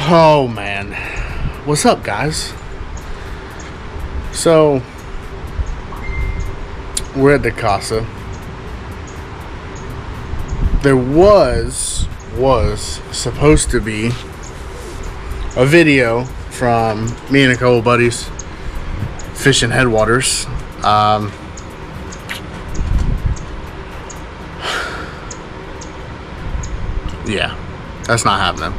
Oh man, what's up, guys? So we're at the casa. There was supposed to be a video from me and a couple buddies fishing headwaters. Yeah, that's not happening.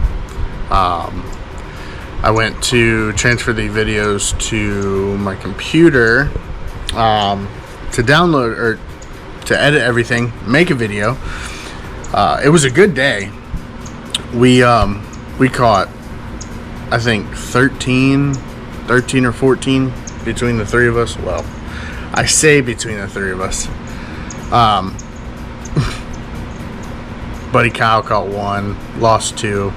I went to transfer the videos to my computer to download or to edit everything, make a video. It was a good day. We caught, I think, 13 or 14 between the three of us. Well, I say between the three of us. Buddy Kyle caught one, lost two.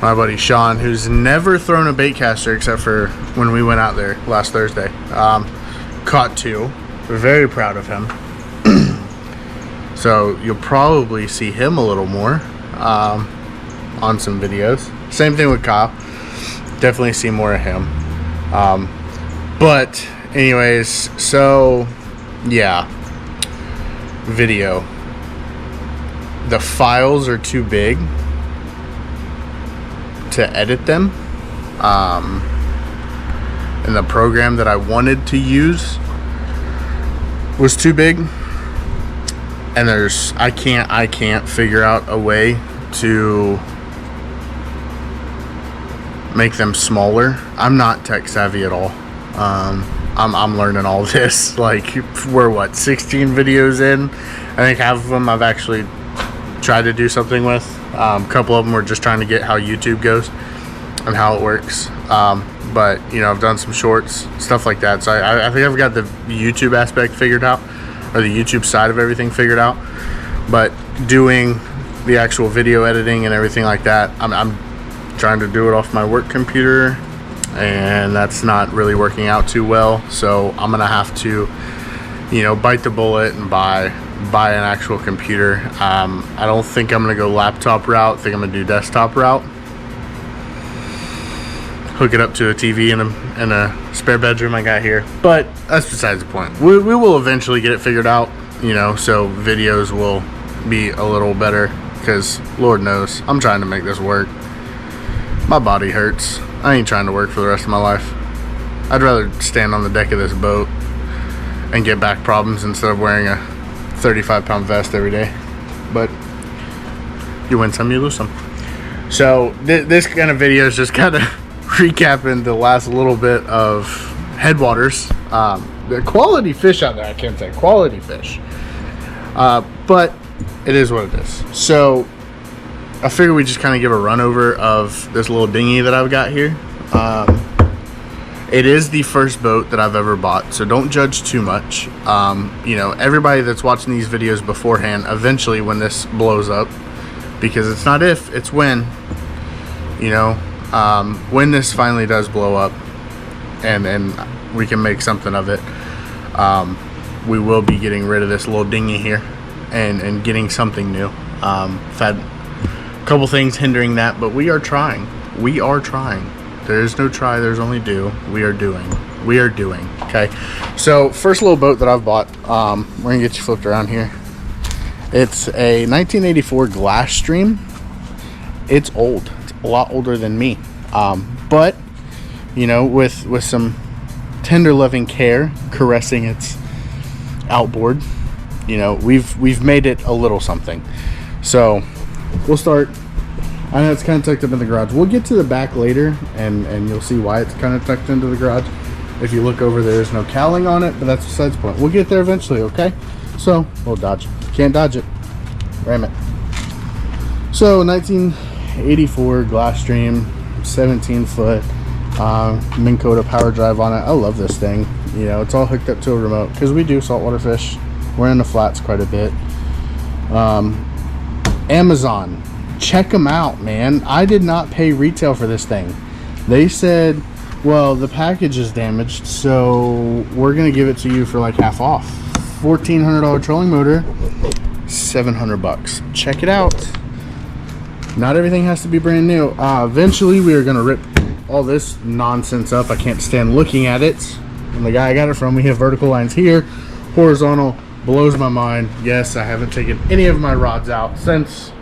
My buddy Sean, who's never thrown a bait caster except for when we went out there last Thursday, caught two. We're very proud of him. So you'll probably see him a little more on some videos. Same thing with Kyle. Definitely see more of him. But anyways, so yeah, video. The files are too big to edit them, and the program that I wanted to use was too big, and I can't figure out a way to make them smaller. I'm not tech savvy at all. I'm learning all this. Like, we're 16 videos in. I think half of them I've actually tried to do something with. A couple of them were just trying to get how YouTube goes and how it works. But I've done some shorts, stuff like that. So I think I've got the YouTube aspect figured out, or the YouTube side of everything figured out. But doing the actual video editing and everything like that, I'm trying to do it off my work computer, and that's not really working out too well. So I'm gonna have to, bite the bullet and buy an actual computer. I don't think I'm gonna go laptop route. I think I'm gonna do desktop route. Hook it up to a TV in a spare bedroom I got here. But that's besides the point. We will eventually get it figured out, so videos will be a little better, because Lord knows I'm trying to make this work. My body hurts. I ain't trying to work for the rest of my life. I'd rather stand on the deck of this boat and get back problems instead of wearing a 35-pound vest every day. But you win some, you lose some. So this kind of video is just kind of recapping the last little bit of headwaters. The quality fish out there, I can't say quality fish, but it is what it is. So I figure we just kind of give a run over of this little dinghy that I've got here. It is the first boat that I've ever bought, so don't judge too much. Everybody that's watching these videos beforehand, eventually when this blows up, because it's not if, it's when, when this finally does blow up and we can make something of it, we will be getting rid of this little dinghy here and getting something new. I've had a couple things hindering that, but we are trying. There is no try, there's only do. We are doing. Okay, so first little boat that I've bought, we're gonna get you flipped around here. It's a 1984 Glass Stream. It's old. It's a lot older than me, but with some tender loving care, caressing its outboard, we've made it a little something. So we'll start. I know it's kind of tucked up in the garage. We'll get to the back later, and you'll see why it's kind of tucked into the garage. If you look over, there's no cowling on it, but that's besides the point. We'll get there eventually, okay? So we'll dodge. Can't dodge it. Ram it. So 1984 Glass Stream, 17-foot, Minn Kota power drive on it. I love this thing. It's all hooked up to a remote because we do saltwater fish. We're in the flats quite a bit. Amazon. Check them out, man. I did not pay retail for this thing. They said, well, the package is damaged, so we're gonna give it to you for like half off. $1,400 trolling motor, $700. Check it out. Not everything has to be brand new. Eventually we are gonna rip all this nonsense up. I can't stand looking at it. And the guy I got it from, we have vertical lines here, horizontal, blows my mind. Yes, I haven't taken any of my rods out since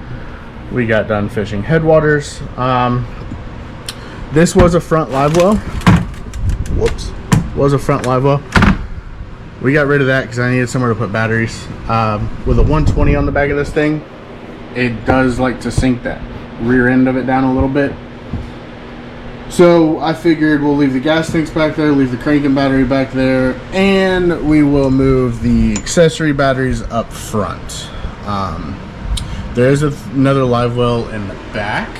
we got done fishing headwaters. This was a front live well. Whoops. Was a front live well. We got rid of that because I needed somewhere to put batteries. With a 120 on the back of this thing, it does like to sink that rear end of it down a little bit. So I figured we'll leave the gas tanks back there, leave the cranking battery back there, and we will move the accessory batteries up front. There's another live well in the back,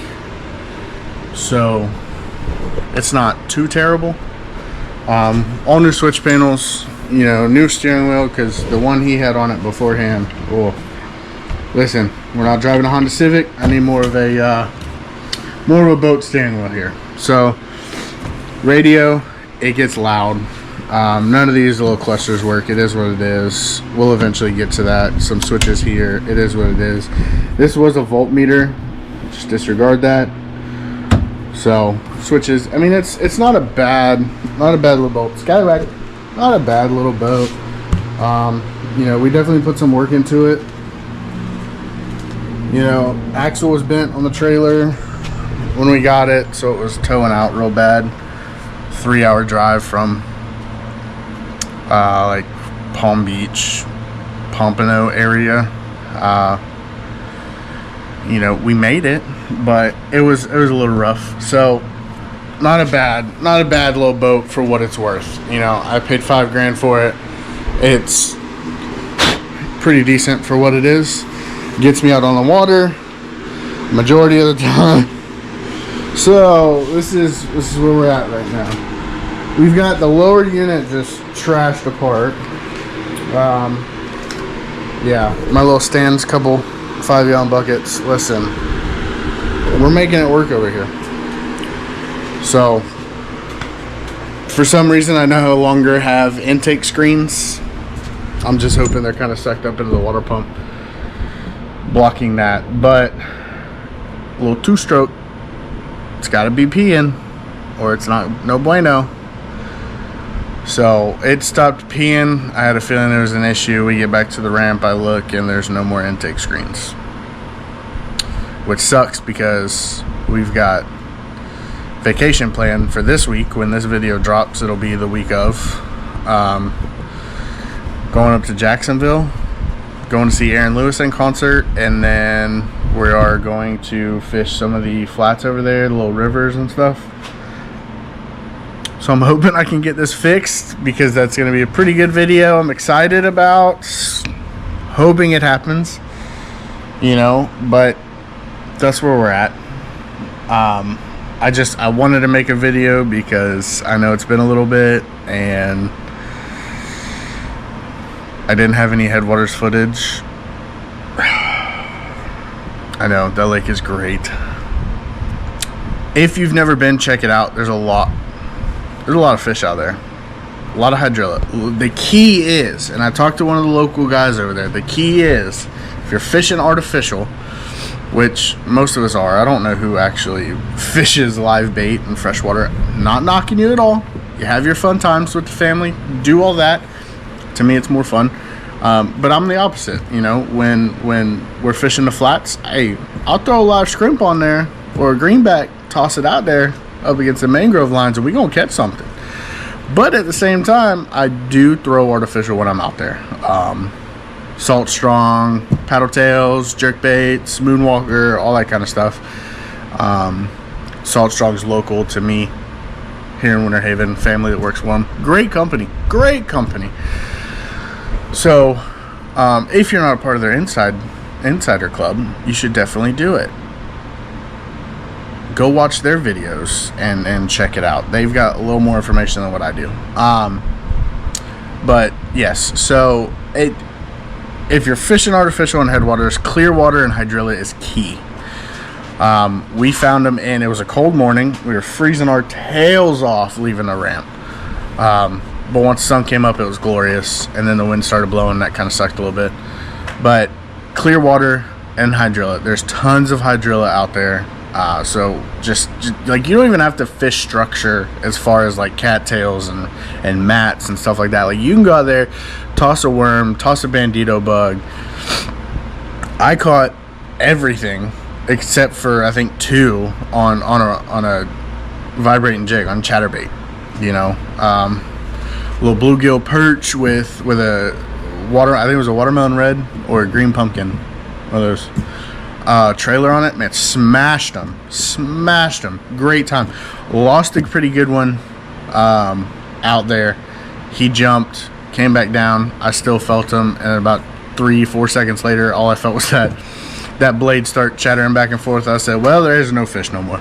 so it's not too terrible. All new switch panels, you know, new steering wheel, because the one he had on it beforehand, oh, listen, we're not driving a Honda Civic. I need more of a boat steering wheel here. So radio, it gets loud. None of these little clusters work. It is what it is. We'll eventually get to that. Some switches here, it is what it is. This was a voltmeter, just disregard that. So switches, I mean, it's not a bad little boat. Skywag, not a bad little boat. You know, we definitely put some work into it. You know, axle was bent on the trailer when we got it, so it was towing out real bad. 3-hour drive from like Palm Beach, Pompano area. You know, we made it, but it was a little rough. So not a bad little boat for what it's worth. You know, I paid $5 grand for it. It's pretty decent for what it is. Gets me out on the water majority of the time. So this is where we're at right now. We've got the lower unit just trashed apart. Yeah, my little stands, couple 5-gallon buckets. Listen, we're making it work over here. So for some reason I no longer have intake screens. I'm just hoping they're kind of sucked up into the water pump, blocking that. But a little two-stroke, it's got to be peeing or it's not no bueno. So it stopped peeing. I had a feeling there was an issue. We get back to the ramp, I look, and there's no more intake screens, which sucks because we've got vacation planned for this week. When this video drops, it'll be the week of going up to Jacksonville, going to see Aaron Lewis in concert, and then we are going to fish some of the flats over there, the little rivers and stuff. So I'm hoping I can get this fixed because that's going to be a pretty good video. I'm excited about, hoping it happens, you know, but that's where we're at. I wanted to make a video because I know it's been a little bit and I didn't have any headwaters footage. I know, that lake is great. If you've never been, check it out. There's a lot of fish out there. A lot of hydrilla. The key is, and I talked to one of the local guys over there, the key is, if you're fishing artificial, which most of us are, I don't know who actually fishes live bait and freshwater. Not knocking you at all. You have your fun times with the family. Do all that. To me, it's more fun. But I'm the opposite. You know, when we're fishing the flats, hey, I'll throw a live shrimp on there or a greenback, toss it out there up against the mangrove lines, and we're going to catch something. But at the same time, I do throw artificial when I'm out there. Salt strong, paddle tails, jerk baits, moonwalker, all that kind of stuff. Salt strong is local to me here in Winter Haven. Family that works for them. Great company. So if you're not a part of their insider club, you should definitely do it. Go watch their videos and check it out. They've got a little more information than what I do. But yes, so if you're fishing artificial in headwaters, clear water and hydrilla is key. We found them, and it was a cold morning. We were freezing our tails off leaving the ramp. But once the sun came up, it was glorious, and then the wind started blowing. That kind of sucked a little bit. But clear water and hydrilla. There's tons of hydrilla out there. So just like, you don't even have to fish structure as far as like cattails and mats and stuff like that. Like, you can go out there, toss a worm, toss a bandito bug. I caught everything except for, I think, 2 on a vibrating jig, on chatterbait. You know, little bluegill perch with a water, I think it was a watermelon red or a green pumpkin, one of those. Trailer on it, man, smashed them, great time. Lost a pretty good one out there. He jumped, came back down, I still felt him, and about 3-4 seconds later, all I felt was that blade start chattering back and forth. I said, well, there is no fish no more.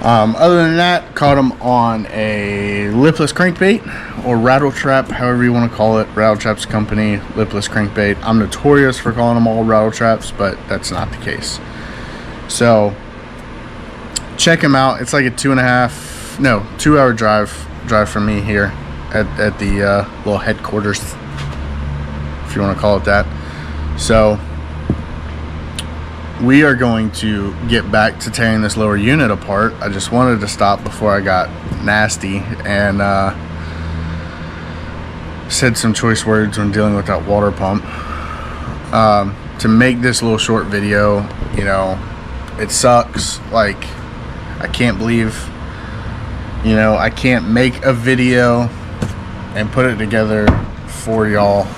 Other than that, caught him on a lipless crankbait or rattle trap, however you want to call it. Rattle Traps Company, lipless crankbait. I'm notorious for calling them all rattle traps, but that's not the case. So check him out. It's like a 2-hour drive from me here at the little headquarters, if you want to call it that. So we are going to get back to tearing this lower unit apart. I just wanted to stop before I got nasty and said some choice words when dealing with that water pump. To make this little short video, you know, it sucks. Like, I can't believe, you know, I can't make a video and put it together for y'all.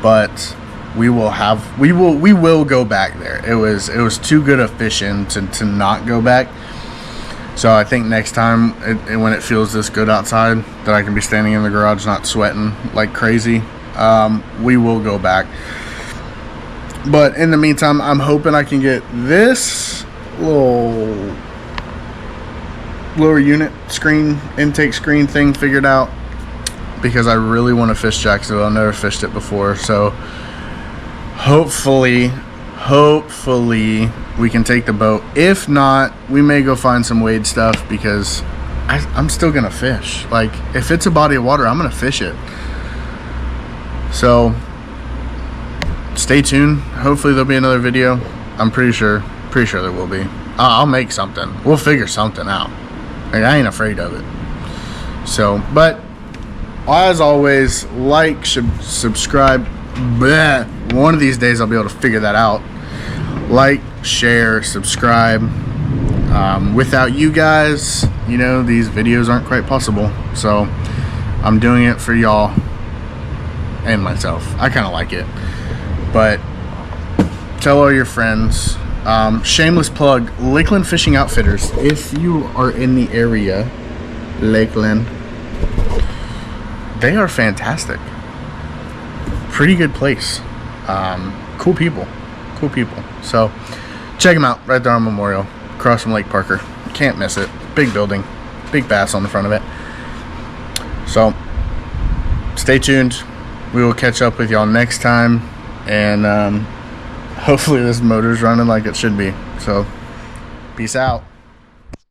But we will go back there. It was too good a fishing to not go back. So I think next time, when it feels this good outside, that I can be standing in the garage not sweating like crazy, we will go back. But in the meantime, I'm hoping I can get this little lower unit screen, intake screen thing figured out, because I really want to fish Jacksonville. I've never fished it before, so hopefully we can take the boat. If not, we may go find some wade stuff, because I'm still gonna fish. Like, if it's a body of water, I'm gonna fish it. So stay tuned. Hopefully there'll be another video. I'm pretty sure there will be. I'll make something. We'll figure something out. Like, I ain't afraid of it. So, but as always, like, subscribe. Bleh. One of these days I'll be able to figure that out. Like, share, subscribe. Without you guys, you know, these videos aren't quite possible. So I'm doing it for y'all and myself. I kind of like it. But tell all your friends. Shameless plug, Lakeland Fishing Outfitters. If you are in the area, Lakeland, they are fantastic. Pretty good place. Cool people. So check them out right there on Memorial, across from Lake Parker. Can't miss it. Big building, big bass on the front of it. So stay tuned. We will catch up with y'all next time, and hopefully this motor's running like it should be. So peace out.